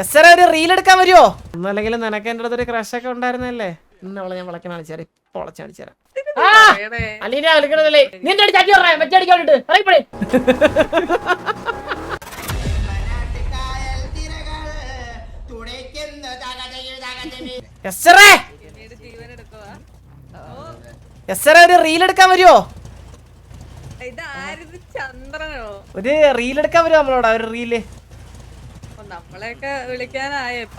S ഒരു reel എടുക്കാൻ വരുമോ? ഒന്നല്ലെങ്കിൽ നിനക്ക് എൻ്റെ അടുത്തൊരു ക്രഷ് ഒക്കെ ഉണ്ടായിരുന്നല്ലേ? ഇന്നവളെ ഞാൻ വിളക്കാൻ കാണിച്ചാൽ ഇപ്പൊ വളച്ച് കാണിച്ചു തരാം. അലീന വിളിക്കണതല്ലേ നിന്റെ ചാറ്റി പറയാം വെച്ചടിക്കാണ്ടിട്ട് അറിയപ്പെടേ. ഒരു റീൽ എടുക്കാൻ വരുമോ? ഒരു റീൽ എടുക്കാൻ വരുമോ നമ്മളോട്? ഒരു റീല് നമ്മളെയൊക്കെ വിളിക്കാനായപ്പ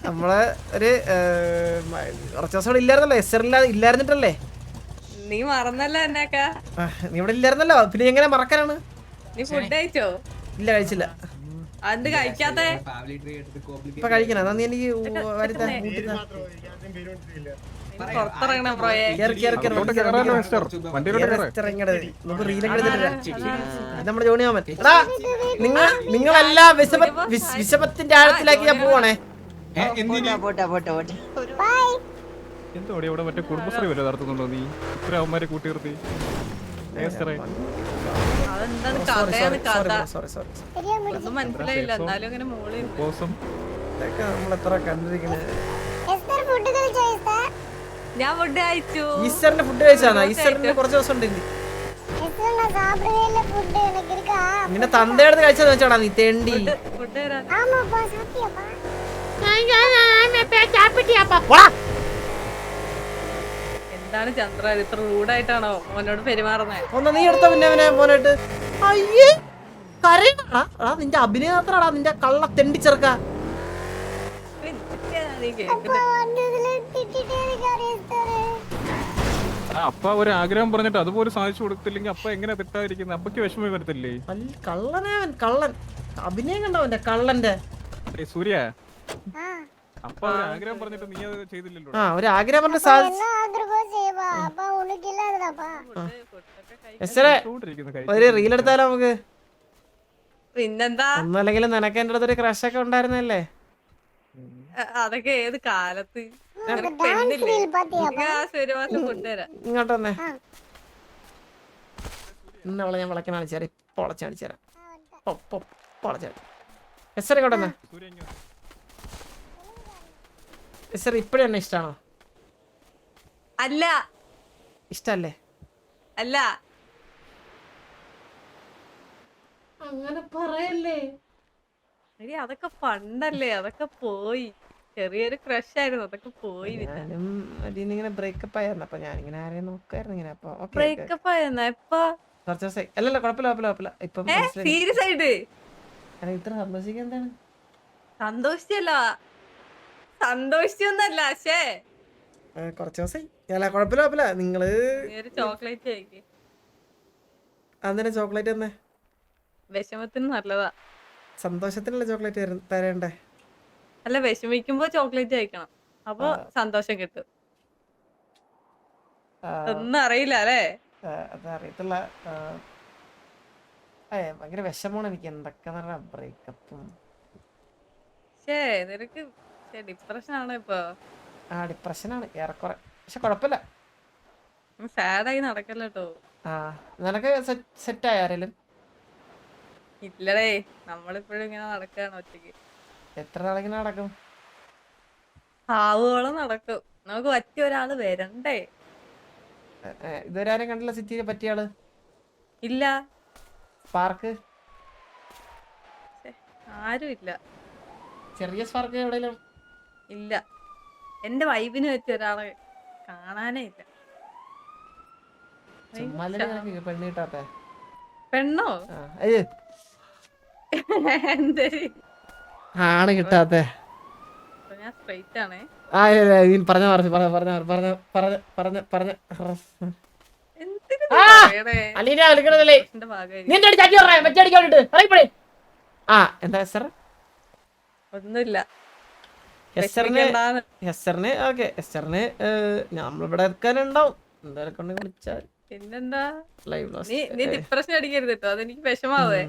നമ്മള് ഒരു കുറച്ച് ദിവസം ഇവിടെ ഇല്ലായിരുന്നല്ലോ. എസ് ഇല്ലായിരുന്നിട്ടല്ലേ? നീ മറന്നല്ലോ എന്നൊക്കെ. നീ ഇവിടെ ഇല്ലായിരുന്നല്ലോ, പിന്നെ എങ്ങനെ മറക്കാനാണ്? നീ ഫുഡ് കഴിച്ചോ? ഇല്ല, കഴിച്ചില്ല. അത് കഴിക്കാത്ത ഇപ്പൊ കഴിക്കണം. എന്നാ നീ എനിക്ക് പുറത്തിറങ്ങണം പ്രോയെ. നമ്മുടെ ജോണിയാമൻ നിങ്ങളെല്ലാം വിശപ്പത്തിന്റെ ആഴത്തിലാക്കി ഞാൻ പോവാണേ. എന്തോടെ ഇവിടെ മറ്റേ കുടുംബശ്രീ വരെ നടത്തുന്നുണ്ടോ നീ? ഇത്ര അവന്മാരെ കൂട്ടി നിർത്തി. അതെന്താണ് കഥയാണ് കഥ ഒന്നും മനസ്സിലായില്ല. എന്നാലും അങ്ങനെ മോളിൽ നമ്മളെത്ര കണ്ടിരിക്കണേ. ഞാൻ ഫുഡ് കഴിച്ചു. ഈസ്റ്ററിന്റെ ഫുഡ് കഴിച്ചാണ്. ഈസ്റ്ററിന് കുറച്ച് ദിവസം ഉണ്ട്. നിന്നെ തന്തയുടെ കഴിച്ചതെന്ന് വെച്ചാടാ നീ തേണ്ടി. എന്താണ് ചന്ദ്ര ഇത്ര റൂഡായിട്ടാണോ മോനോട് പെരുമാറുന്നത്? ഒന്ന് നീ എടുത്ത പിന്നെ അവനെ മോനായിട്ട്. അയ്യേ കരയണടാ. നിന്റെ അഭിനയത്രാടാ നിന്റെ കള്ള തെണ്ടിച്ചെറുക്ക. അപ്പ ഒരു ആഗ്രഹം പറഞ്ഞിട്ട് അതുപോലെ സാധിച്ചു കൊടുത്തില്ലെങ്കിൽ അപ്പ എങ്ങനെ തെറ്റാതിരിക്കുന്നത്? അപ്പക്ക് വിഷമം വരത്തില്ലേ? കള്ളനവൻ കള്ളൻ. അഭിനയം കണ്ടവന്റെ കള്ളന്റെ. സൂര്യ അപ്പ ഒരു ആഗ്രഹം പറഞ്ഞിട്ട് നീ അത് ചെയ്തില്ലല്ലോ. ഒരു ആഗ്രഹം പറഞ്ഞ സാധിച്ചു. ഒരു റീൽ എടുത്താലോ നമുക്ക്? പിന്നെന്താ? ഒന്നല്ലെങ്കിൽ നിനക്ക് എൻ്റെ അടുത്തൊരു ക്രഷ് ഒക്കെ ഉണ്ടായിരുന്നല്ലേ? അതൊക്കെ ഏത് കാലത്ത്? ഇങ്ങോട്ട് വന്നേ. ഇന്നവളെ ഞാൻ വിളക്കാൻ കാണിച്ചു തരാം. ഇപ്പൊ വളച്ച് കാണിച്ചു തരാം. ഇങ്ങോട്ട് വന്നേ. ഇപ്പഴും എന്നെ ഇഷ്ടാണോ? അല്ല. ഇഷ്ടല്ലേ? അല്ല. അങ്ങനെ പറയല്ലേ. അതൊക്കെ പണ്ടല്ലേ, അതൊക്കെ പോയി. ചെറിയൊരു ക്രഷ് ആയിരുന്നു, അതൊക്കെ പോയി. ഇങ്ങനെ ബ്രേക്കപ്പ് ആയിരുന്നു. അപ്പൊ ഞാനിങ്ങനെ ആരെയും നോക്കായിരുന്നു ഇങ്ങനെ. അപ്പൊ ബ്രേക്കപ്പ് ആയിരുന്ന ഇപ്പൊ കുറച്ച് ദിവസം അല്ലല്ലോ. കുഴപ്പമില്ല. ഇപ്പൊ സീരിയസ് ആയിട്ട് ഇത്ര സന്തോഷിക്കാൻ എന്താണ്? സന്തോഷിച്ചൊന്നല്ല. പക്ഷേ കുറച്ച് ദിവസം അല്ല കുഴപ്പമില്ല. നിങ്ങള് ചോക്ലേറ്റ് കഴിക്കും. അന്നേരം ചോക്ലേറ്റ് തന്നെ വിഷമത്തിന് നല്ലതാ. സന്തോഷത്തിനുള്ള ചോക്ലേറ്റ് തരണ്ടേ? അല്ല, വിഷമിക്കുമ്പോ ചോക്ലേറ്റ് കഴിക്കണം. അപ്പൊ സന്തോഷം കിട്ടും. ഒന്നും അറിയില്ല അല്ലേ? അതറിയത്തില്ല. ഭയങ്കര വിഷമമാണ് എനിക്ക്. എന്തൊക്കെ ബ്രേക്കപ്പും. നിനക്ക് ഡിപ്രഷൻ ആണോ ഇപ്പൊ? ഡിപ്രഷനാണ് ഏറെക്കുറെ. പക്ഷെ കുഴപ്പമില്ല. സാഡായി നടക്കല്ലോ. നിനക്ക് സെറ്റായ ആരെങ്കിലും? ഇല്ലടേ, നമ്മളിപ്പോഴും ഇങ്ങനെ നടക്കാണ് ഒറ്റയ്ക്ക്. എത്ര നാളിങ്ങനെ നടക്കും? ആവുകോളം നടക്കും. നമുക്ക് പറ്റിയ ഒരാള് വരണ്ടേ? ഇതുവരെ ആരും കണ്ടില്ല സിറ്റിയെ പറ്റിയ ആള്? ഇല്ല. സ്പാർക്ക് ആരും ഇല്ല. ചെറിയ സ്പാർക്ക് എവിടെയെങ്കിലും ഇല്ല. എന്റെ വൈബിന് പറ്റിയ ഒരാളെ കാണാനേ ഇല്ല. പെണ്ണ് കിട്ടാത്തെ? പെണ്ണോ? ആണ് കിട്ടാത്തെ. ഞാൻ സ്ട്രൈറ്റ് ആണേ. എന്താ സാർ? ഒന്നുമില്ല. നമ്മളിവിടെ എത്താനുണ്ടാവും. എന്തായാലും വിളിച്ചാൽ പിന്നെന്താ? നീ ഡിപ്രഷൻ അടിക്കരുത് കേട്ടോ, അതെനിക്ക് വിഷമാവേ.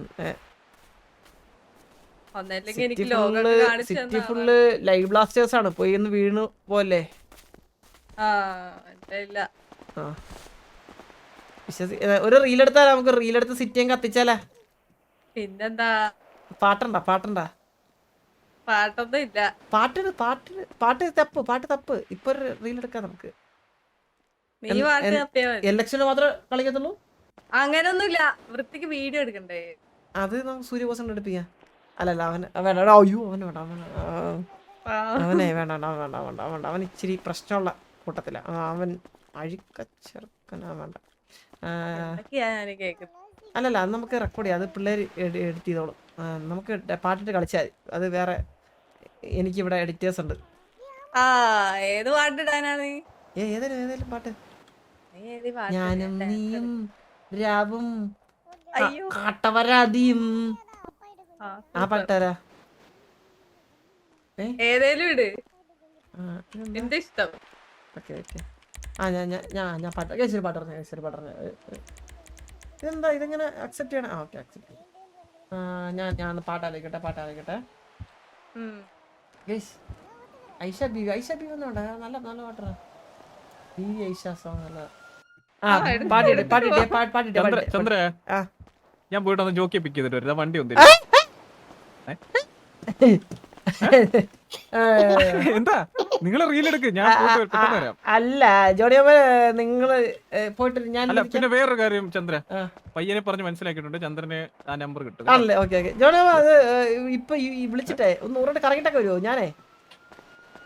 സിറ്റി ഫുള്ള് ലൈവ് ബ്ലാസ്റ്റേഴ്സ് ആണ്. പോയി ഒന്ന് വീണു പോലെ. ഒരു റീൽ എടുത്താലോ നമുക്ക്? റീൽ എടുത്ത് സിറ്റിയും കത്തിച്ചാലേ? പിന്നെന്താ? പാട്ടണ്ട പാട്ടൊന്നും ഇല്ല. പാട്ട് തപ്പ് ഇപ്പൊ ഒരു റീൽ എടുക്കാം നമുക്ക്. നീ പാട്ട് തപ്പിയാ മതി. ഇലക്ഷന് മാത്രമേ കളിക്കത്തുള്ളൂ? അങ്ങനൊന്നുമില്ല, വൃത്തിക്ക് വീഡിയോ എടുക്കണ്ടേ? അത് നമുക്ക് സൂര്യബോസൻ എടുപ്പിക്കാം. അല്ലല്ല അവൻ വേണ്ട. അയ്യോ അവൻ വേണ്ട. അവനെ വേണ്ട. അവൻ ഇച്ചിരി പ്രശ്നമുള്ള കൂട്ടത്തില. അവൻ അഴിക്കച്ചെറുക്കനാ. വേണ്ട. ഞാൻ കേൾക്കുന്നു. അല്ലല്ല അത് നമുക്ക് റെക്കോർഡ് ചെയ്യാം. അത് പിള്ളേർ എഡിറ്റ് ചെയ്തോളും. നമുക്ക് പാട്ടിട്ട് കളിച്ചാൽ മതി. അത് വേറെ എനിക്കിവിടെ എഡിറ്റേഴ്സ് ഉണ്ട്. ഏത് പാട്ടിടാനാണ്? ഏതായാലും പാട്ട്. നീ ഏത് പാട്ട് ഞാനും ഇടാൻ? നീയും രാവും അയ്യോ. കാട്ടവരാതിയും. ആ പാട്ടാരാ? ഏതേലും ഇട്, നിന്റെ ഇഷ്ടം. ഓക്കെ. ഞാൻ പാട്ട് ശരി പാട്ട് പറഞ്ഞു. ഇതെന്താ ഇതെങ്ങനെ അക്സെപ്റ്റ് ചെയ്യണം? ഓക്കെ അക്സെപ്റ്റ് ചെയ്യാം. ഞാൻ പാട്ടാലോചിക്കട്ടെ. ഐഷ ബി ഒന്നുണ്ട്. നല്ല പാട്ടാ. ഐഷ സോങ് നല്ല. ചന്ദ്ര ആ. ഞാൻ പോയിട്ടൊന്ന് ജോക്കി പിക്ക് ചെയ്തിട്ട് വരും. വണ്ടി ഒന്നും എന്താ നിങ്ങള് റീൽ എടുക്ക്, ഞാൻ പോയിട്ട് പെട്ടെന്ന് വരാം. അല്ല ജോഡിയമ്മ നിങ്ങള് പോയിട്ട് ഞാൻ അല്ല പിന്നെ വേറൊരു കാര്യം ചന്ദ്ര, പയ്യനെ പറഞ്ഞ് മനസ്സിലാക്കിയിട്ടുണ്ട്. ചന്ദ്രന് ആ നമ്പർ കിട്ടും. ആണല്ലേ? ഓക്കെ. ജോഡിയമ്മ അത് ഇപ്പൊ വിളിച്ചിട്ടേ ഒന്ന് ഉറട്ട് കറങ്ങിട്ടൊക്കെ വരുമോ? ഞാനേ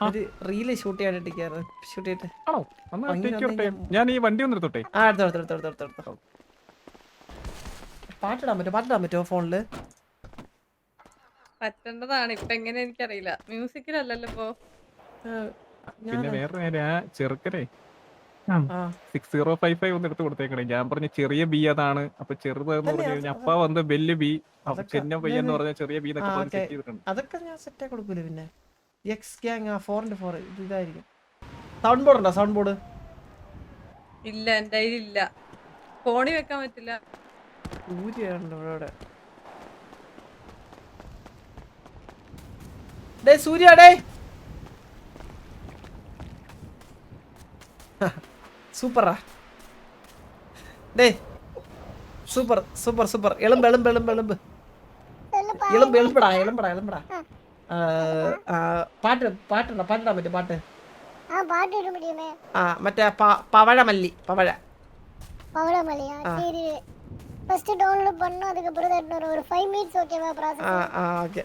ഒരു റീല് ഷൂട്ട് ചെയ്തിട്ട്. ആണോ? ഞാൻ ഈ വണ്ടി ഒന്ന് എടുത്തോട്ടെ. എടുത്തോ. പാട്ടിടാൻ പറ്റുമോ ഫോണില്? പറ്റേണ്ടതാണ്. ഇപ്പൊ എങ്ങനെ എനിക്കറിയില്ല, മ്യൂസിക്കിലല്ലല്ലോ ഇപ്പൊ. പിന്നെ വേറെ കാര്യം, ആ ചെറുക്കനെ 6055 ഒന്ന് എടുത്ത് കൊടുത്തേക്കണേ. ഞാൻ പറഞ്ഞ ചെറിയ ബി അതാണ്. അപ്പൊ ചെറുതെന്ന് പറഞ്ഞു കഴിഞ്ഞാൽ അപ്പ വന്ന് വലിയ ബി, ചെന്ന പയ്യെന്ന് പറഞ്ഞ ചെറിയ ബി എന്നൊക്കെ സെറ്റ് ചെയ്തിട്ടുണ്ട്. അതൊക്കെ ഞാൻ സെറ്റ് ആക്കി കൊടുക്കൂല. പിന്നെ എക്സ് ഗ്യാങ് 4x4 ഇതായിരിക്കും. സൗണ്ട് ബോർഡ് ഉണ്ടോ? സൗണ്ട് ബോർഡ് ഇല്ല, എന്റെ കയ്യിലില്ല. ഫോണിൽ വെക്കാൻ പറ്റില്ല. സൂര്യുണ്ടോ ഇവിടെ? ഡേ സൂര്യ സൂപ്പറാ ഡേ. സൂപ്പർ. എളുമ്പ്. പാട്ടിടാൻ പറ്റും. പാട്ട് മറ്റേ പവഴമല്ലി. ஃபர்ஸ்ட் டவுன்லோட் பண்ணனும், அதுக்கு அப்புறம் ஒரு 5 மினிட்ஸ் ஓகேவா process? ஓகே.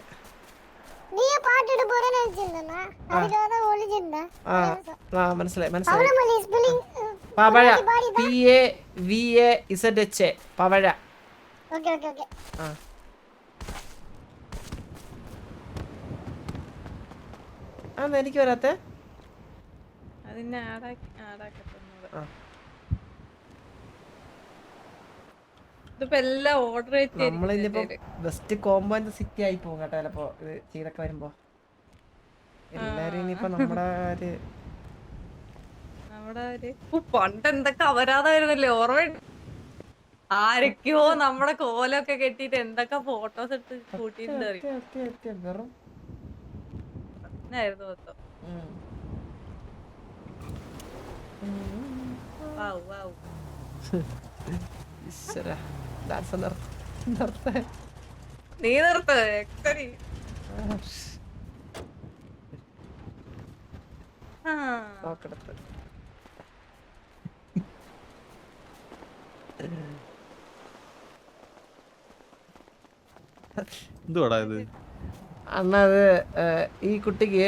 நீ பாட்டுட்டு போறேன்னு நினைச்சிருந்தேனா? அதுக்காக தான் ஒளிஞ்சிருந்தேன். മനസ്സിലായി. பவளமல்லி ஸ்பெல்லிங் പവഴ PAVAZH പവഴ. ஓகே. എനിക്ക് വരാത്തെ അതിനെ ആടാക്കത്തുന്നത്. ഇതിപ്പോ എല്ലാം ഓർഡർ നമ്മളിപ്പോ ബെസ്റ്റ് കോംബോ സിറ്റി ആയി പോകും കേട്ടോ. ചിലപ്പോ ഇത് ചെയ്തൊക്കെ വരുമ്പോ എല്ലാരും ഇനിയിപ്പോ നമ്മുടെ പണ്ട് എന്തൊക്കെ അപരാധമായിരുന്നല്ലേ, ഓർമ്മ? ആരൊക്കെയോ നമ്മുടെ കോലൊക്കെ കെട്ടിട്ട് എന്തൊക്കെ ഫോട്ടോസ് എടുത്ത് കൂട്ടിയിട്ടുണ്ടായിരുന്നു മൊത്തം. നീ നിർത്ത. എന്തുവാടാ ഇത്? അന്നത് ഈ കുട്ടിക്ക്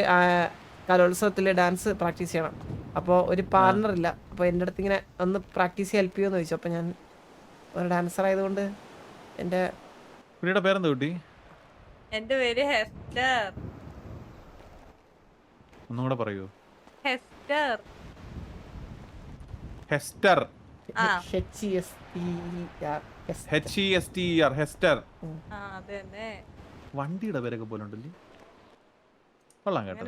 കലോത്സവത്തില് ഡാൻസ് പ്രാക്ടീസ് ചെയ്യണം. അപ്പോൾ ഒരു പാർട്ണർ ഇല്ല. അപ്പോൾ എൻ്റെ അടുത്ത് ഇങ്ങനെ ഒന്ന് പ്രാക്ടീസ് ഹെൽപ്പ് ചെയ്യുമെന്ന് ചോദിച്ചു. അപ്പോൾ ഞാൻ ഒരു ഡാൻസർ ആയതുകൊണ്ട് എൻ്റെ കുട്ടിയുടെ പേരെന്താ കുട്ടി? എന്റെ പേര് ഹെസ്റ്റർ. ഒന്നും കൂടെ പറയൂ. ഹെസ്റ്റർ. ഹെസ്റ്റർ. HESTER. ഹെസ്റ്റർ. അതന്നെ. വണ്ടിയുടെ പേരൊക്കെ പോലെ ഉണ്ടല്ലേ. കൊള്ളാം കേട്ടോ.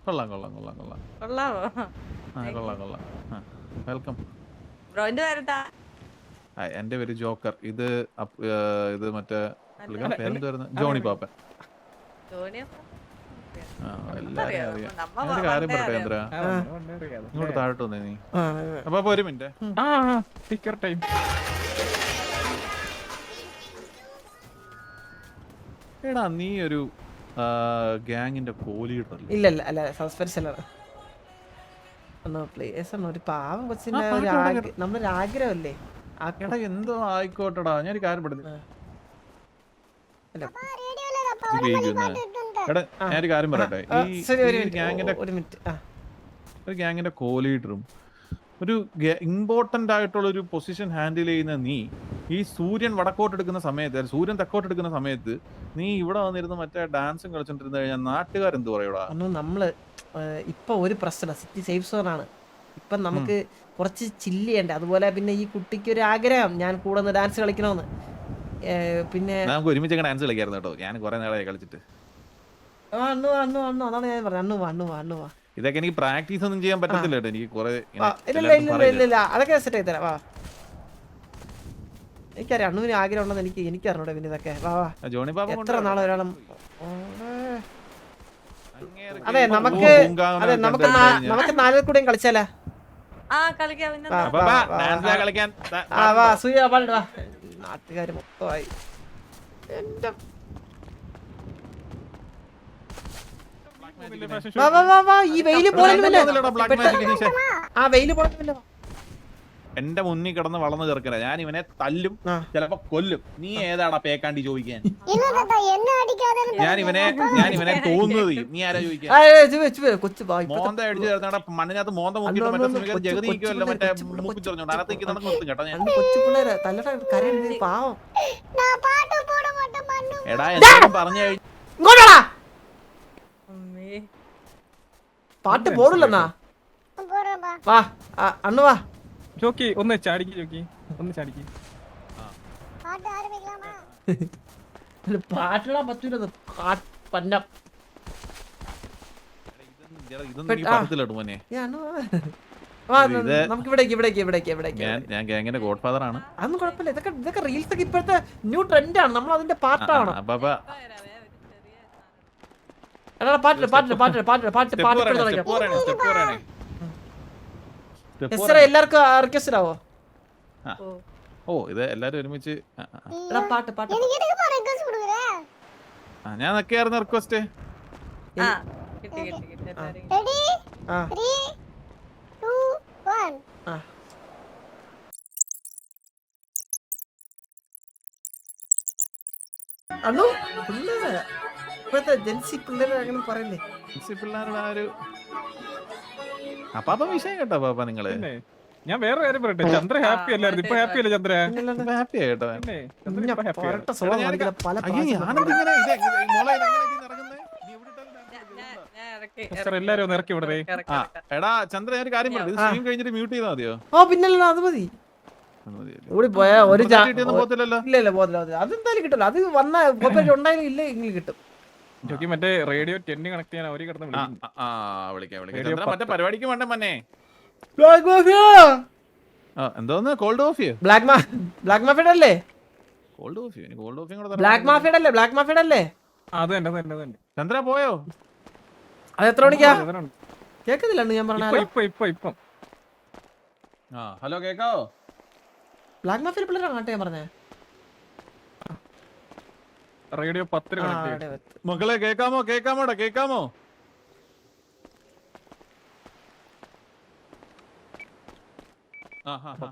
കൊള്ളാം. കൊള്ളാമോ? കൊള്ളാം. വെൽക്കം. ബ്രോന്റെ പേരെന്താ? എന്റെ പേര് ജോക്കർ. ഇത് മറ്റേ പേരെന്തായിരുന്നു? ജോണി പാപ്പൻ. എല്ലാരും അറിയാം. ഒരു കാര്യം പറയട്ടെ ചന്ദ്ര, ഇങ്ങോട്ട് താഴോട്ട് വന്നേ നീ. അപ്പൊ ഒരു മിനിറ്റ്. എടാ നീ ഒരു ഗ്യാങ്ങിന്റെ കോലീഡർ ഇല്ല ഇല്ല അല്ല സസ്പെൻസ് അല്ല ഒന്ന് പ്ലേസ് ആണ് ഒരു പാവം കൊച്ചിന്റെ ആ, പാട്ട് നമ്മുടെ ഒരു ആഗ്രഹമല്ലേ എടാ എന്തോ ആയിക്കോട്ടെടാ ഞാനൊരു കാര്യം പെടുന്നു അല്ല എടാ ഞാനൊരു കാര്യം പറയട്ടെ ശരി ഒരു ഈ മിനിറ്റ് ഗ്യാങ്ങിന്റെ ഒരു മിനിറ്റ് ആ ഒരു ഗ്യാങ്ങിന്റെ കോലീഡറും ഒരു ഇമ്പോർട്ടന്റ് ആയിട്ടുള്ള ഒരു പൊസിഷൻ ഹാൻഡിൽ ചെയ്യുന്ന നീ ഈ സൂര്യൻ വടക്കോട്ട് എടുക്കുന്ന സമയത്ത് സൂര്യൻ തെക്കോട്ട് എടുക്കുന്ന സമയത്ത് നീ ഇവിടെ വന്നിരുന്ന് മറ്റേ ഡാൻസും കളിച്ചോണ്ടിരുന്ന് കഴിഞ്ഞാൽ നാട്ടുകാരെന്ത് പറയൂടാ? അന്ന് നമ്മള് ഇപ്പൊ ഒരു പ്രശ്നം സിറ്റി സേഫ് സോൺ ആണ് ഇപ്പൊ നമുക്ക് കുറച്ച് ചില്ല് ചെയ്യണ്ടേ അതുപോലെ പിന്നെ ഈ കുട്ടിക്ക് ഒരു ആഗ്രഹം ഞാൻ കൂടെ ഒന്ന് ഡാൻസ് കളിക്കണമെന്ന് പിന്നെ നമുക്ക് ഒരുമിച്ച് ഡാൻസ് കളിക്കായിരുന്നു കേട്ടോ. ഞാൻ കുറെ നാളായി കളിച്ചിട്ട്. അണ്ണു അണ്ണു അണ്ണു അതാണ് ഞാൻ പറഞ്ഞത് അണ്ണു വാ അണ്ണു വാ അണ്ണു വാ ഇതൊക്കെ എനിക്ക് പ്രാക്ടീസ് ഒന്നും ചെയ്യാൻ പറ്റത്തില്ല കേട്ടോ. എനിക്ക് കുറെ ഇല്ല ഇല്ല ഇല്ല ഇല്ല ഇല്ല അതൊക്കെ സെറ്റ് ആയി തരാം വാ എനിക്കറിയാം അണ്ണുവിന് ആഗ്രഹം ഉണ്ടെന്ന് എനിക്ക് അറിഞ്ഞൂടെ പിന്നെ ഇതൊക്കെ വാ വാ ജോണി പാപ്പ എത്ര നാളെ ഒരാളും അതെ നമുക്ക് അതെ നമുക്ക് നാലിൽ കൂടെയും കളിച്ചാലേ കളിക്കാം പിന്നെ കളിക്കാൻ വാ സൂര്യ വാ നാട്ടുകാര് മൊത്തമായി എന്റെ വാ വാ വാ വാ ഈ വെയില് പോണില്ല ആ വെയില് പോണില്ല എന്റെ മുന്നിൽ കിടന്ന് വളർന്നു ചേർക്കല ഞാൻ ഇവനെ തല്ലും ചിലപ്പോ കൊല്ലും. നീ ഏതാടാ പേക്കാണ്ടി ചോദിക്കാൻ? ഞാൻ ഇവനെ തോന്നുന്നത് നീ ആരാ ചോദിക്കാൻ? കൊച്ചു മോന്ത അടിച്ചു ചേർത്താ മണ്ണിനകത്ത് മോന്ത മുക്കിട്ട് മറ്റേ ജഗതി നിൽക്കുമല്ലോ മറ്റേ മൂപ്പിച്ചറിഞ്ഞോണ്ട് അകത്ത് നിൽക്കുന്ന നിർത്തും കേട്ടോ ഞാൻ. കൊച്ചു പിള്ളേരെ തല്ലട കരയുന്നത് പാവം എടാ എന്തെങ്കിലും പറഞ്ഞു കഴിഞ്ഞു ഇങ്ങോട്ടാ പാട്ട് പോടില്ലെന്നാ വാ അണ്ണു വാ ജോക്കി ഒന്ന് ചാടിക്ക് ജോക്കി ഒന്ന് ചാടിക്ക് പാട്ടിടാൻ പറ്റൂലത് പന്നം ഇതൊന്നും നീ പറ്റത്തില്ലോട്ട് മോനെ. നമുക്ക് ഇവിടേക്ക് ഞാൻ ഗ്യാങ്ങിന്റെ ഗോഡ് ഫാദർ ആണ്. അതൊന്നും കുഴപ്പമില്ല ഇതൊക്കെ റീൽസ് ഒക്കെ ഇപ്പോഴത്തെ ന്യൂ ട്രെൻഡ് ആണ് നമ്മൾ അതിന്റെ പാർട്ടാണ് എല്ലാവർക്കും റിക്വസ്റ്റ് ആവോ? ഓ ഇത് എല്ലാരും ഒരുമിച്ച് പാട്ട് പാട്ട് ഞാൻ നൊക്കെയായിരുന്നു റിക്വസ്റ്റ്. അണ്ണു പിള്ളേരെ ഇപ്പോഴത്തെ ജെൻസി പിള്ളേരെ അങ്ങനെ പറയല്ലേ പിള്ളേരുടെ ആ ഒരു അപ്പാപ്പ വിഷയം കേട്ടോ പാപ്പ നിങ്ങള്. ഞാൻ വേറെ കാര്യം പറയട്ടെ ചന്ദ്ര ഹാപ്പി അല്ലായിരുന്നു ഇപ്പൊ ഹാപ്പി അല്ലേ ചന്ദ്ര? ഹാപ്പി ആയിട്ടോ. എല്ലാരും ഒന്ന് ഇറക്കി വിടേ. എടാ ചന്ദ്ര ഞാൻ ഒരു കാര്യം പറഞ്ഞു സ്ട്രീം കഴിഞ്ഞിട്ട് മ്യൂട്ട് ചെയ്താൽ മതിയോ? ഓ പിന്നല്ല അത് മതി കൂടി പോയാ ഒരു പോകത്തില്ലല്ലോ. ഇല്ല പോകത്തില്ല അതെന്തായാലും കിട്ടില്ല അത് വന്ന ഉണ്ടായാലും ഇല്ല എങ്കിലും കിട്ടും. ജോക്കി മറ്റേ റേഡിയോ 10 കണക്ട് ചെയ്യാൻ അവര് കിടന്ന് വിളിക്കാം മറ്റേ പരിപാടിക്ക് വേണ്ട മന്നെ എന്തോന്ന് കോൾഡ് കോഫിയോ ബ്ലാക്ക് മാഫിയുടെ അല്ലേ? കോൾഡ് കോഫി ബ്ലാക്ക് മാഫിയുടെ അല്ലേ? അത് തന്നെ ചന്ദ്ര പോയോ? അത് എത്ര മണിക്കാ കേക്കുന്നില്ല ഞാൻ പറഞ്ഞ ഇപ്പം ഹലോ കേക്കാവോ? ബ്ലാക്ക് മാഫിയ പിള്ളേരാ കാട്ടെ ഞാൻ പറഞ്ഞേ റേഡിയോ 10 കണക്ട് മക്കളെ കേക്കാമോ?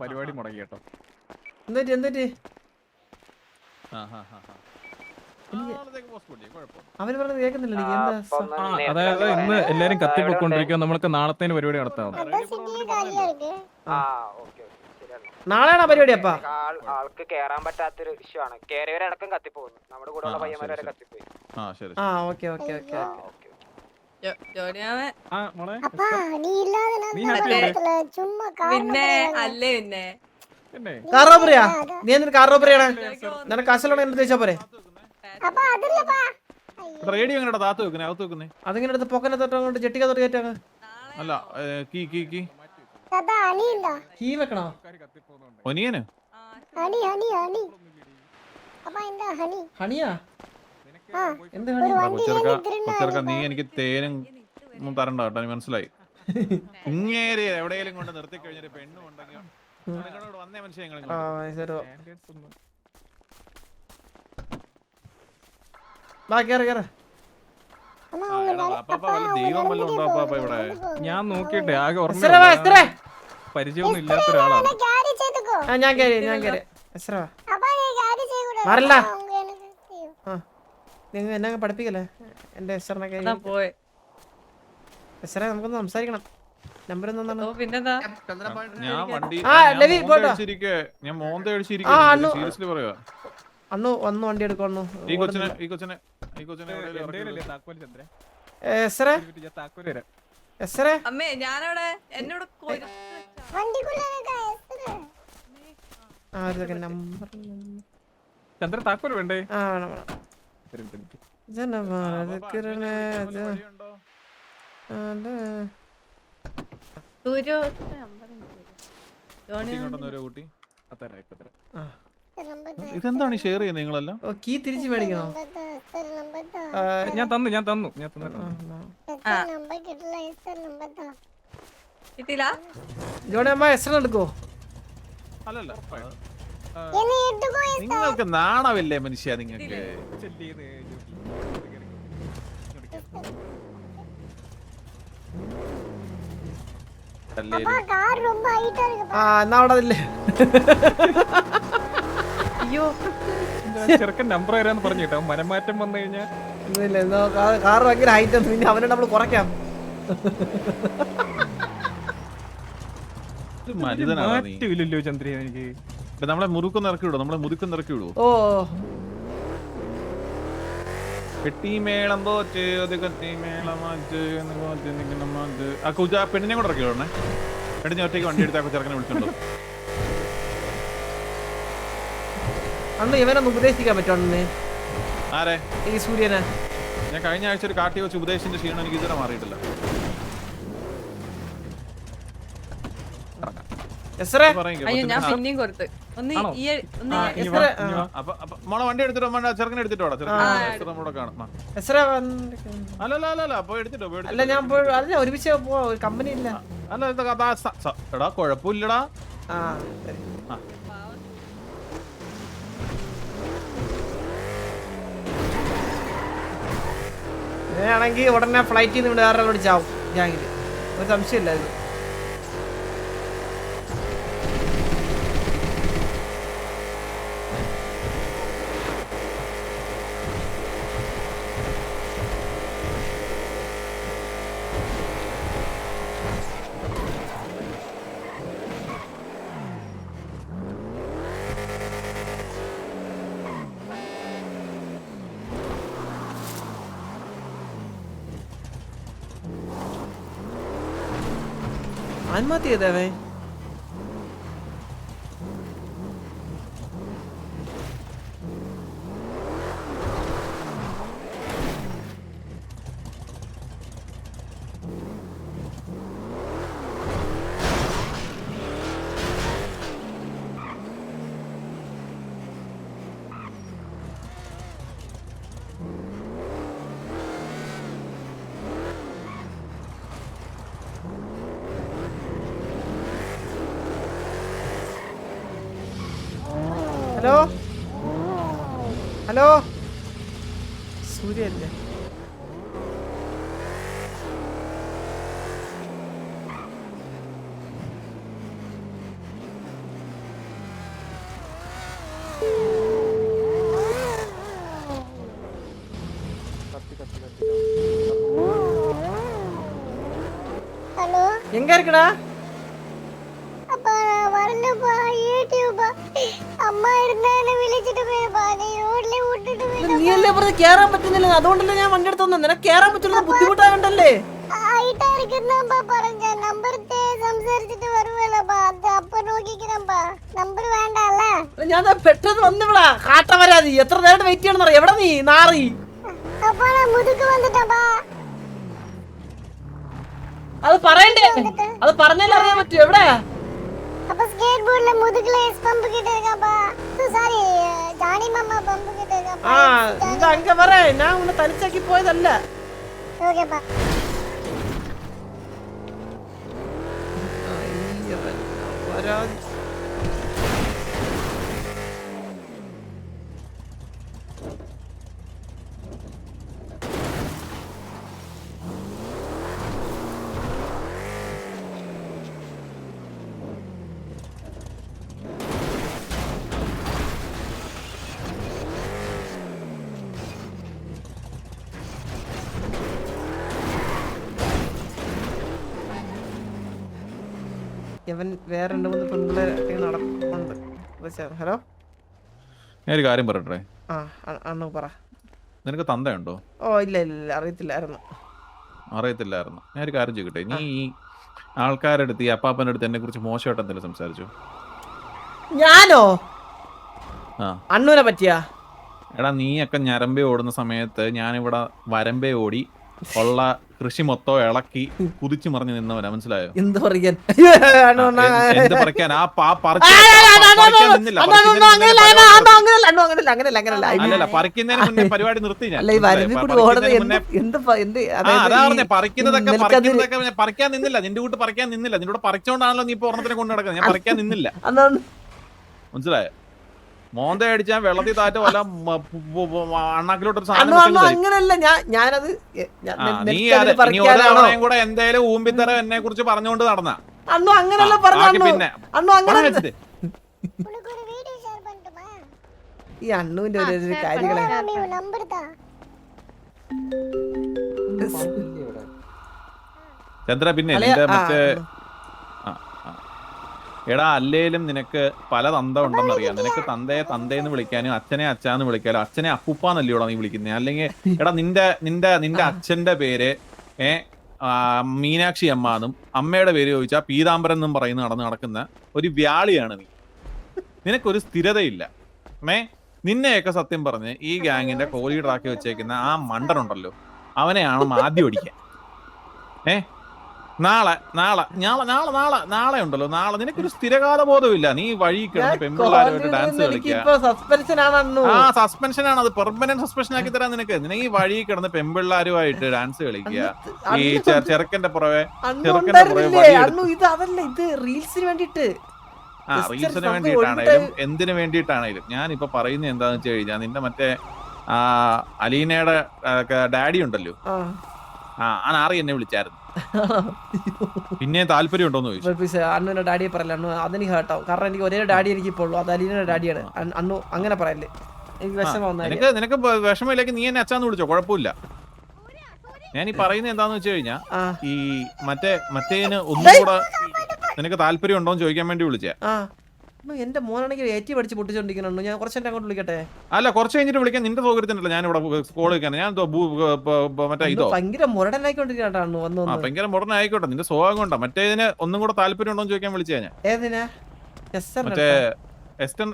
പരിപാടി മുടങ്ങി കേട്ടോ. എന്തൊരു അവര് പറഞ്ഞത് കേൾക്കുന്നില്ല എനിക്ക് എന്താ അതായത് ഇന്ന് എല്ലാരും കത്തിപ്പൊക്കൊണ്ടിരിക്കുക നമ്മൾക്ക് നാളത്തേന് പരിപാടി നടത്താം. നാളെയാണോ പരിപാടി? അപ്പാ ആൾക്ക് കേറാൻ പറ്റാത്തൊരു ഇഷ്യൂ ആണ്. കേറിയവരടക്കം കത്തിപ്പോകുന്നു. നമ്മുടെ കൂടെ ഉള്ള പയ്യന്മാരെ വരെ കത്തിപ്പോയി. ഓക്കെ പിന്നെ അല്ലേ പിന്നെ കാറോപ്പറിയാ നീ എന്തിനു കാറോപ്പറിയാണ്? നിനക്ക് അസലോടെ എന്ത് ചോദിച്ചാ പോരെ? റേഡിയോ എങ്ങനെ താത്ത് വെക്കുന്നേ അകത്ത് വെക്കുന്നേ? അതിങ്ങനെ എടുത്ത് പൊക്കനെ തൊട്ട് ജെട്ടിക്കകത്തോട്ട് കയറ്റാണ്. അല്ല കീ കീ വെക്കണോ? ഒനിയന് ഹണിയാ എന്ത് ഹണി? കൊച്ചർക്ക നീ എനിക്ക് തേനും ഒന്നും തരണ്ട കേട്ടോ. നീ മനസ്സിലായി? ഇങ്ങേര് എവിടെയെങ്കിലും കൊണ്ട് നിർത്തി കഴിഞ്ഞൊരു പെണ്ണും ഉണ്ടെങ്കിൽ വന്നേ മനുഷ്യങ്ങൾ അപ്പാപ്പ വല്ല ദൈവം വല്ലതും ഉണ്ടോ അപ്പാപ്പ ഇവിടെ? ഞാൻ നോക്കിട്ടെ ആകെ എസ്രേ വാ, എസ്രേ. പരിചയമൊന്നും ഇല്ലാത്ത ഒരാളാണ്. ക്യാരി ചെയ്തുക്കോ. ആ ഞാൻ കയറി എസ്രേ വാ. അപ്പാ നീ ക്യാരി ചെയ്യൂടാ. മാറില്ല. அவங்க எனக்கு தெரியும். ആ നിങ്ങൾ എന്നെ അങ്ങ് പഠിപ്പിക്കല്ലേ എന്റെ എസ്രനെ അതാ പോയെ. എസ്രേ നമുക്കൊന്ന് സംസാരിക്കണം. നമ്പർ എന്താണ്? ഓ പിന്നെന്താ ഞാൻ വണ്ടി ആ, ലവി, പോട്ടോ. ഞാൻ മോന്ത ആ, അടിച്ചിരിക്കുക അണ്ണു. സീരിയസ്ലി പറയാ. അന്ന് വന്ന് വണ്ടി എടുക്കുന്നു. ഈ കൊച്ചിനെ എന്റെ കയ്യിലല്ലേ താക്കോല് ചന്ദ്ര? എസ്രേ ഞാൻ താക്കോല് തരാം. എസ്രേ അമ്മേ ഞാനവിടെ എന്നോട് வண்டிக்குள்ள இருக்கா எஸ்ரே. ആ ഒരു സെക്കൻഡ് നമ്പർ ചന്ദ്ര താക്കോല് വേണ്ടേ? ആ വേണം വേണം. ജനമാനകിരണേ കുട്ടി ആ நம்பர் தான். ഇതെന്താണ് ഷെയർ ചെയ്യുന്നത് നിങ്ങളെല്ലാം? ഓ കീ തിരിച്ച് മേടിക്കണോ? நம்பர் தான். எஸ்ரே நம்பர் தான். ഞാൻ തന്നു ആ, எஸ்ரே நம்பர் கிட்டல எஸ்ரே நம்பர் தான். കിട്ടിയില്ല. ജോണി അമ്മ എസ്രേ എടുക്കോ? അല്ലല്ല என்ன எடுத்துக்கோ. നിങ്ങൾക്ക് നാണമില്ലേ മനുഷ്യ? നിങ്ങൾക്ക് அப்பா கார் ரொம்ப ஹைட்டா இருக்கு. ആ എന്നാ അവിടെ അതില്ലേ? അയ്യോ ചെറുക്കൻ നമ്പർ തരാന്ന് പറഞ്ഞു കേട്ടോ. മനംമാറ്റം വന്നു കഴിഞ്ഞാൽ ഒന്നുമില്ല. എന്നാ കാർ ഭയങ്കര ഹൈറ്റ് ആണ്. പിന്നെ അവനെ നമ്മൾ കുറയ്ക്കാം. മരുതനാണ് നീ. മാറ്റമില്ലല്ലോ ചന്ദ്ര എനിക്ക്. ഇപ്പൊ നമ്മളെ മുറുക്കൊന്ന് ഇറക്കി വിടും. നമ്മളെ മുറുക്കൊന്ന് ഇറക്കി വിടുവോ? ഓ പെട്ടിമേളം പോറ്റ് ആ കുജ പെണ്ണിനെ കൂടെ ഇറക്കി വിടണേ. പെണ്ണിനെ ഒറ്റയ്ക്ക് വണ്ടി എടുത്താൽ ചെറുക്കനെ വിളിച്ചോണ്ടോ? അന്ന് ഇവനൊന്ന് ഉപദേശിക്കാൻ പറ്റുമോ അണ്ണനെ? ആരെ? ഈ സൂര്യനെ. ഞാൻ കഴിഞ്ഞ ആഴ്ച ഒരു കാട്ടി വെച്ച് ഉപദേശിന്റെ ക്ഷീണം എനിക്ക് ഇതുവരെ മാറിയിട്ടില്ല. എസ്രേ അയ്യോ ഞാൻ പിന്നെയും കൊടുത്ത് ഒന്ന് ആണോ? ഈ ഒന്ന് ആ, ഈ- എസ്രേ അപ്പൊ മോളെ വണ്ടി എടുത്തിട്ടോ? ചെറുക്കനെ എടുത്തിട്ടോടാ. ചെറുക്കൻ നമ്മളോട് കാണാം. എസ്രേ അല്ല അപ്പൊ എടുത്തിട്ടോ. അല്ല ഞാൻ പോയി അല്ല ഒരുമിച്ച് പോവാ. ഒരു കമ്പനി ഇല്ല. അല്ല എടാ കുഴപ്പമില്ലടാ. ആ ശരി. ഇങ്ങനെയാണെങ്കിൽ ഉടനെ ഫ്ലൈറ്റിൽ നിന്ന് വേറെ ആളോട് ചാവും. ഞാനില് ഒരു സംശയമില്ല ഇത്. ആത്മഹത്യ ചെയ്തവേ? ഹലോ ഹലോ സൂര്യല്ലേ? ஹலோ எங்க இருக்குடா? அப்பா நான் வரலப்பா. யூடியூப்பா അമ്മ ഇരുന്ന് എന്നെ വിളിച്ചിട്ട് പോയപ്പാ. നീ റോഡിൽ വിട്ടിട്ട് പോയി. നീ അല്ലേ പറഞ്ഞ് കേറാൻ പറ്റുന്നില്ല? അതുകൊണ്ടല്ലേ ഞാൻ വണ്ടി എടുത്തു. നിനക്ക് കേറാൻ പറ്റില്ല, ബുദ്ധിമുട്ടായോണ്ടല്ലേ? ഹൈറ്റാ ഇരിക്കുന്നപ്പാ പറഞ്ഞ. നമ്പറത്തെ സംസാരിച്ചിട്ട് വരുവല്ലപ്പാ. അത് അപ്പ നോക്കിக்கிறேன்ப்பா. നമ്പർ വേണ്ടല്ല. ഞാൻ ദാ പെട്ടെന്ന് വന്നിവിടാ. കാട്ട വരാതി. എത്ര നേരം വെയിറ്റ് ചെയ്യണമെന്നറിയാം. എവിടെ നീ നാറി? அப்பா நான் முதுக்கு வந்துட்டேன்ப்பா. അത് പറയണ്ടേ? അത് പറഞ്ഞാലേ അറിയാൻ പറ്റൂ. എവിടെ? அப்ப ஸ்கேட் போர்ட்ல முதுகுல எஸ் பம்ப் கிட்ட இருக்காப்பா. சாரி ஜானி மாமா பம்ப் கிட்ட இருக்காப்பா. ആ ഇത് അങ്ങ പറ. ഞാൻ ഉന്നെ തനിച്ചാക്കി പോയതല്ല. ஓகேப்பா. വരാതി. ഇവൻ വേറെ 2-3 പെൺപിള്ളേരെ നടക്കുന്നുണ്ട്. ഹലോ ഞാനൊരു കാര്യം പറയട്ടെ, ആ അണ്ണു പറ. നിനക്ക് തന്തയുണ്ടോ? ഓ ഇല്ല അറിയത്തില്ലായിരുന്നു. അറിയത്തില്ലായിരുന്നു. ഞാനൊരു കാര്യം ചോദിക്കട്ടെ, നീ ഈ ആൾക്കാരുടെ അടുത്ത് ഈ അപ്പാപ്പൻ്റെ അടുത്ത് എന്നെ കുറിച്ച് മോശമായിട്ട് എന്തെങ്കിലും സംസാരിച്ചു? ഞാനോ? ആ അണ്ണൂനെ പറ്റിയാ? എടാ നീയൊക്കെ ഞരമ്പേ ഓടുന്ന സമയത്ത് ഞാനിവിടെ വരമ്പേ ഓടി ഉള്ള കൃഷി മൊത്തം ഇളക്കി കുതിച്ചു മറിഞ്ഞ് നിന്നവനാ, മനസ്സിലായോ? എന്ത് പറയാൻ? എന്ത് പറിക്കാൻ? പറിക്കാൻ നിന്നില്ല. അല്ലല്ല, പറിക്കുന്നതിന് മുന്നേ പരിപാടി നിർത്തി ഞാൻ. പറിക്കുന്നതൊക്കെ പറിക്കാൻ നിന്നില്ല. നിന്റെ കൂട്ട് പറിക്കാൻ നിന്നില്ല. നിന്നോട് പറിച്ചോണ്ടാണല്ലോ നീ ഇപ്പൊ ഓർമ്മത്തിനെ കൊണ്ട് നടക്കുന്നത്. ഞാൻ പറിക്കാൻ നിന്നില്ല, മനസ്സിലായോ? മോന്ത അടിച്ചാൽ വെള്ളത്തിൽ താറ്റ വല്ല അണ്ണാക്കിലോട്ടൊരു സാധനം. അങ്ങനല്ല, ഞാനത് കൂടെ എന്തേലും ഊമ്പിത്തരം എന്നെ കുറിച്ച് പറഞ്ഞുകൊണ്ട് നടന്ന അണ്ണു അങ്ങനല്ല പറഞ്ഞു. പിന്നെ അണ്ണു അങ്ങനെ உனக்கு ஒரு வீடியோ ஷேர் பண்ணட்டுமா? ഈ അണ്ണുവിന്റെ ഒരു കാര്യങ്ങളെ மாமி உன் நம்பர் தான். ചന്ദ്ര, പിന്നെ നിന്റെ മറ്റേ എടാ അല്ലേലും നിനക്ക് പല തന്ത ഉണ്ടെന്നറിയാം. നിനക്ക് തന്തയെ തന്തേന്ന് വിളിക്കാനും അച്ഛനെ അച്ഛാന്ന് വിളിക്കാനും അച്ഛനെ അപ്പൂപ്പാന്നല്ലയോടാ നീ വിളിക്കുന്നത്. അല്ലെങ്കിൽ എടാ നിന്റെ അച്ഛന്റെ പേര് മീനാക്ഷി അമ്മ എന്നും അമ്മയുടെ പേര് ചോദിച്ചാൽ പീതാംബരൻ എന്നും പറയുന്ന നടക്കുന്ന ഒരു വ്യാളിയാണ് നീ. നിനക്കൊരു സ്ഥിരതയില്ല. നിന്നെയൊക്കെ സത്യം പറഞ്ഞ് ഈ ഗാങ്ങിന്റെ കോഹ്ലി ലീഡറാക്കി വെച്ചേക്കുന്ന ആ മണ്ടനുണ്ടല്ലോ, അവനെയാണ് ആദ്യം ഓടിക്കാൻ. നാളെ ഉണ്ടല്ലോ, നാളെ നിനക്കൊരു സ്ഥിരകാല ബോധമില്ല. നീ വഴി കിടന്ന് പെൺപിള്ളേരുമായിട്ട് ഡാൻസ് കളിക്കുക. സസ്പെൻഷനാണ് അത്, പെർമനന്റ് സസ്പെൻഷൻ ആക്കി തരാൻ നിനക്ക്. നിനക്ക് ഈ വഴി കിടന്ന് പെൺപിള്ളേരുമായിട്ട് ഡാൻസ് കളിക്കുക, ഈ ചെറുക്കന്റെ പുറവെ റീൽസിന് വേണ്ടിയിട്ടാണേലും എന്തിനു വേണ്ടിയിട്ടാണേലും ഞാനിപ്പോ പറയുന്നത് എന്താന്ന് വെച്ച് കഴിഞ്ഞാൽ, നിന്റെ മറ്റേ അലീനയുടെ ഡാഡി ഉണ്ടല്ലോ, ആറി എന്നെ വിളിച്ചായിരുന്നു. പിന്നെ താല്പര്യം ഉണ്ടോന്ന് ചോദിച്ചു. അണ്ണുവിന്റെ ഡാഡിയെ പറയല്ലേ അണ്ണു, അതെനിക്ക് കേട്ടോ. കാരണം എനിക്ക് ഒരേ ഡാഡി എനിക്ക് ഇപ്പോൾ ഉള്ളൂ, അത് അലീനയുടെ ഡാഡിയാണ്. അണ്ണു അങ്ങനെ പറയല്ലേ, എനിക്ക് വിഷമം. നിനക്ക് വിഷമമില്ലെങ്കിൽ നീ എന്നെ അച്ഛാന്ന് വിളിച്ചോ, കുഴപ്പമില്ല. ഞാൻ ഈ പറയുന്നത് എന്താന്ന് വെച്ച് കഴിഞ്ഞാ, ഈ മറ്റേന് ഒന്നും കൂടെ നിനക്ക് താല്പര്യം ഉണ്ടോന്ന് ചോദിക്കാൻ വേണ്ടി വിളിച്ചേ. എന്റെ മോനാണെങ്കിൽ ഏറ്റി പഠിച്ച് പൊട്ടിച്ചോണ്ടിരിക്കുന്നു. ഞാൻ കുറച്ചെന്നെ അങ്ങോട്ട് വിളിക്കട്ടെ? അല്ല, കുറച്ച് കഴിഞ്ഞിട്ട് വിളിക്കാൻ. നിന്റെ സൗകര്യത്തിനല്ല ഞാൻ ഇവിടെ കോൾ വിളിക്കാൻ. ഞാൻ മറ്റേ ഇതോ ഭയങ്കര മുരടനായിക്കൊണ്ടിരിക്കണോ? ഭയങ്കര മുടൻ ആയിക്കോട്ടെ, നിന്റെ സ്വഭാവം കൊണ്ടാ. മറ്റേതിന് ഒന്നും കൂടെ താല്പര്യം ഉണ്ടോന്ന് ചോദിക്കാൻ വിളിച്ചാ ഞാൻ. ഏതിനാ? മറ്റേ എസ്റ്റൻ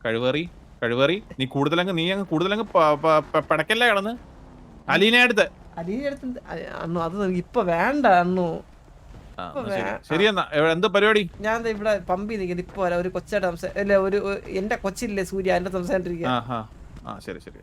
കഴിവേറി നീ കൂടുതലങ്ങ് പടക്കല്ലേ കിടന്ന് അലീനടുത്ത്. അണ്ണു അത് ഇപ്പൊ വേണ്ട അണ്ണു. ശരി എന്നാ, എന്ത് പരിപാടി? ഞാൻ ഇവിടെ പമ്പി നിൽക്കുന്നത്. ഇപ്പൊ ഒരു കൊച്ചായിട്ട് സംസാരില്ല, ഒരു എന്റെ കൊച്ചില്ലേ സൂര്യ, എന്റെ സംസാരിച്ചിരിക്കുക. ശരി.